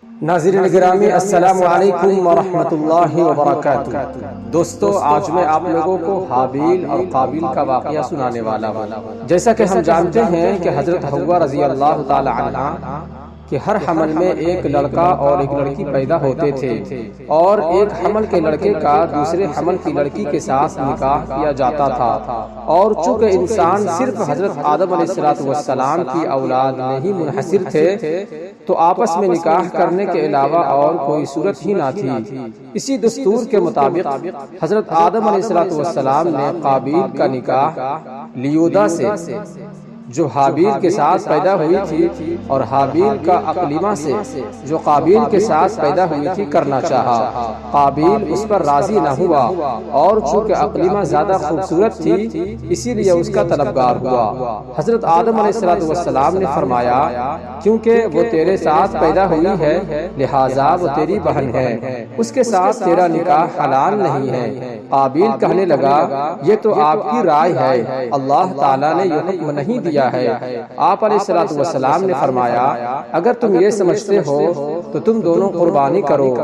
ناظرین گرامی، السلام علیکم ورحمۃ اللہ وبرکاتہ۔ دوستو، آج میں آپ لوگوں کو حابیل اور قابیل کا واقعہ سنانے والا ہوں۔ جیسا کہ ہم جانتے ہیں کہ حضرت حوا رضی اللہ تعالی عنہا کہ ہر حمل میں ایک لڑکا اور ایک لڑکی پیدا ہوتے تھے، اور ایک حمل کے لڑکے کا دوسرے حمل کی لڑکی کے ساتھ نکاح کیا جاتا تھا، اور چونکہ انسان صرف حضرت آدم علیہ السلام کی اولاد میں ہی منحصر تھے تو آپس میں نکاح کرنے کے علاوہ اور کوئی صورت ہی نہ تھی۔ اسی دستور کے مطابق حضرت آدم علیہ السلام نے قابیل کا نکاح لیودا سے جو حابیل کے ساتھ پیدا ہوئی تھی اور حابیل کا اقلیمہ سے جو قابیل کے ساتھ پیدا ہوئی تھی کرنا چاہا۔ قابیل اس پر راضی نہ ہوا، اور چونکہ اقلیمہ زیادہ خوبصورت تھی اسی لیے اس کا طلبگار ہوا۔ حضرت آدم علیہ السلام نے فرمایا، کیونکہ وہ تیرے ساتھ پیدا ہوئی ہے لہٰذا وہ تیری بہن ہے، اس کے ساتھ تیرا نکاح حلال نہیں ہے۔ قابیل کہنے لگا، یہ تو آپ کی رائے ہے، اللہ تعالیٰ نے یہ حکم نہیں دیا ہے۔ آپ علیہ السلام نے فرمایا، اگر تم یہ سمجھتے ہو تو تم دونوں قربانی کرو،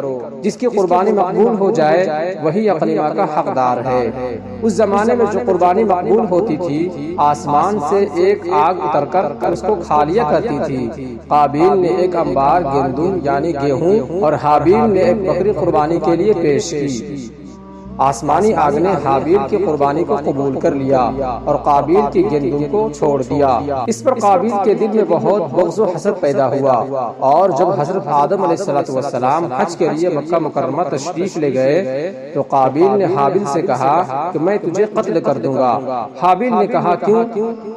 جس کی قربانی مقبول ہو جائے وہی اقلیمہ کا حقدار ہے۔ اس زمانے میں جو قربانی مقبول ہوتی تھی آسمان سے ایک آگ اتر کر اس کو کھا لیا کرتی تھی۔ قابیل نے ایک انبار گندم یعنی گیہوں اور حابیل نے ایک بکری قربانی کے لیے پیش کی۔ آسمانی آگ نے حابیل کی قربانی کو قبول کر لیا اور قابیل کی گندم کو چھوڑ دیا۔ اس پر قابیل کے دل میں بہت بغض و حسد پیدا ہوا، اور جب حضرت آدم علیہ السلام حج کے لیے مکہ مکرمہ تشریف لے گئے تو قابیل نے حابیل سے کہا کہ میں تجھے قتل کر دوں گا۔ حابیل نے کہا، کیوں؟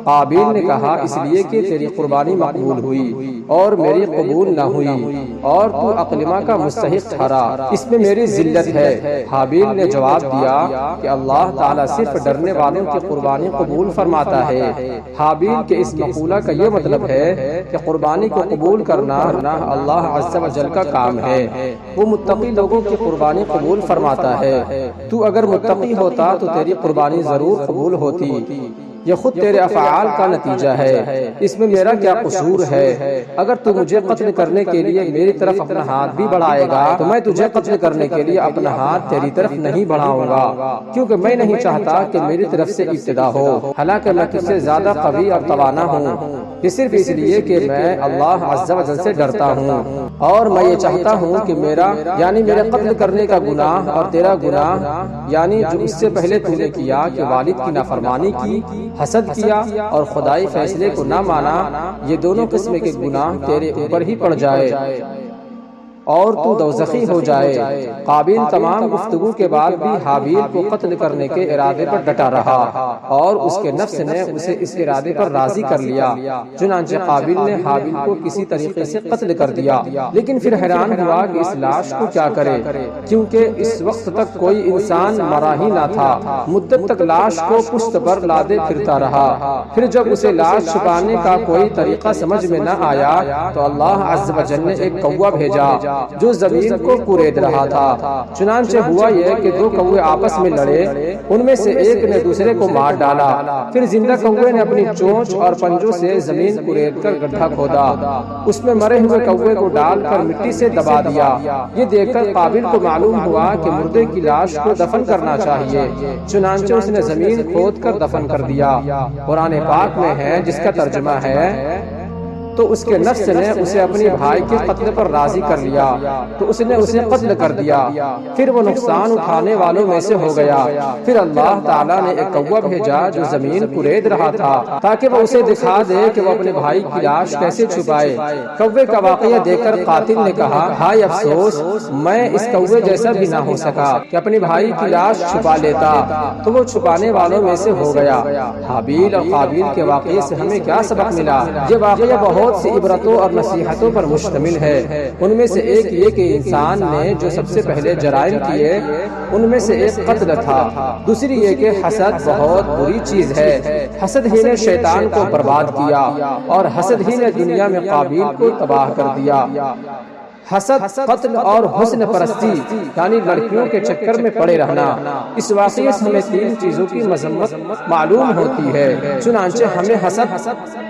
قابیل نے کہا، اس لیے کہ تیری قربانی مقبول ہوئی اور میری قبول نہ ہوئی، اور تو اقلیمہ کا مستحق ٹھہرا، اس میں میری ذلت ہے۔ حابیل نے جواب دیا کہ اللہ تعالیٰ صرف ڈرنے والوں کی قربانی قبول فرماتا ہے۔ حابیل کے اس مقولہ کا یہ مطلب ہے کہ قربانی کو قبول کرنا اللہ عز و جل کا کام ہے، وہ متقی لوگوں کی قربانی قبول فرماتا ہے۔ تو اگر متقی ہوتا تو تیری قربانی ضرور قبول ہوتی، یہ خود تیرے افعال کا نتیجہ ہے، اس میں میرا کیا قصور ہے؟ اگر تو مجھے قتل کرنے کے لیے میری طرف اپنا ہاتھ بھی بڑھائے گا تو میں تجھے قتل کرنے کے لیے اپنا ہاتھ تیری طرف نہیں بڑھاؤں گا، کیونکہ میں نہیں چاہتا کہ میری طرف سے ابتدا ہو، حالانکہ میں تجھ سے زیادہ قوی اور توانا ہوں۔ یہ صرف اس لیے کہ میں اللہ عز و جل سے ڈرتا ہوں، اور میں یہ چاہتا ہوں کہ میرا یعنی میرے قتل کرنے کا گناہ اور تیرا گناہ یعنی جو اس سے پہلے تو نے کیا کہ والد کی نافرمانی کی، حسد کیا اور خدائی فیصلے کو نہ مانا، یہ دونوں قسم کے گناہ تیرے اوپر ہی پڑ جائے اور تو دوزخی ہو جائے۔ قابیل تمام گفتگو کے بعد بھی حابیل کو قتل کرنے کے ارادے پر ڈٹا رہا، اور اس کے نفس نے اسے اس ارادے پر راضی کر لیا۔ چنانچہ قابیل نے حابیل کو کسی طریقے سے قتل کر دیا، لیکن پھر حیران ہوا کہ اس لاش کو کیا کرے، کیونکہ اس وقت تک کوئی انسان مرا ہی نہ تھا۔ مدت تک لاش کو پشت پر لادے پھرتا رہا، پھر جب اسے لاش چھپانے کا کوئی طریقہ سمجھ میں نہ آیا تو اللہ عز و جل نے ایک کوا بھیجا جو زمین کو کورید رہا تھا۔ چنانچہ ہوا یہ کہ دو کوے آپس میں لڑے، ان میں سے ایک نے دوسرے کو مار ڈالا، پھر زندہ کوے نے اپنی چونچ اور پنجوں سے زمین کورید کر گڈھا کھودا، اس میں مرے ہوئے کوے کو ڈال کر مٹی سے دبا دیا۔ یہ دیکھ کر قابیل کو معلوم ہوا کہ مردے کی لاش کو دفن کرنا چاہیے، چنانچہ اس نے زمین کھود کر دفن کر دیا۔ قرآن پاک میں ہے جس کا ترجمہ ہے، تو اس کے نفس نے اسے اپنے بھائی کے قتل پر راضی کر لیا تو اس نے اسے قتل کر دیا، پھر وہ نقصان اٹھانے والوں میں سے ہو گیا۔ پھر اللہ تعالیٰ نے ایک کوا بھیجا جو زمین کورید رہا تھا تاکہ وہ اسے دکھا دے کہ وہ اپنے بھائی کی لاش کیسے چھپائے۔ کوے کا واقعہ دیکھ کر قاتل نے کہا، ہائے افسوس، میں اس کوے جیسا بھی نہ ہو سکا کہ اپنے بھائی کی لاش چھپا لیتا، تو وہ چھپانے والوں میں سے ہو گیا۔ حابیل اور قابیل کے واقعے سے ہمیں کیا سبق ملا؟ یہ واقعہ بہت سی عبرتوں اور نصیحتوں پر مشتمل ہے۔ ان میں سے ایک یہ کہ انسان نے جو سب سے پہلے جرائم کیے ان میں سے ایک قتل تھا، دوسری یہ کہ حسد بہت بری چیز ہے۔ حسد ہی نے شیطان کو برباد کیا، اور حسد ہی نے دنیا میں قابیل کو تباہ کر دیا۔ حسد، قتل اور حسن پرستی یعنی لڑکیوں کے چکر میں پڑے رہنا، اس واقعے سے ہمیں تین چیزوں کی مذمت معلوم ہوتی ہے۔ چنانچہ ہمیں حسد،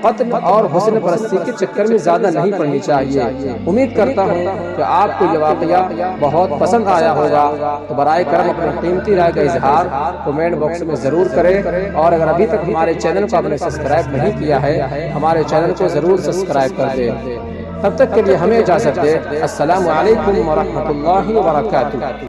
قتل اور حسن پرستی کے چکر میں زیادہ نہیں پڑنی چاہیے۔ امید کرتا ہوں کہ آپ کو یہ واقعہ بہت پسند آیا ہوگا، تو برائے کرم اپنی قیمتی رائے کا اظہار کمنٹ باکس میں ضرور کریں، اور اگر ابھی تک ہمارے چینل کو آپ نے سبسکرائب نہیں کیا ہے، ہمارے چینل کو ضرور سبسکرائب کر دیں۔ تب تک کے لیے ہمیں اجازت دیں۔ السلام علیکم ورحمۃ اللہ وبرکاتہ۔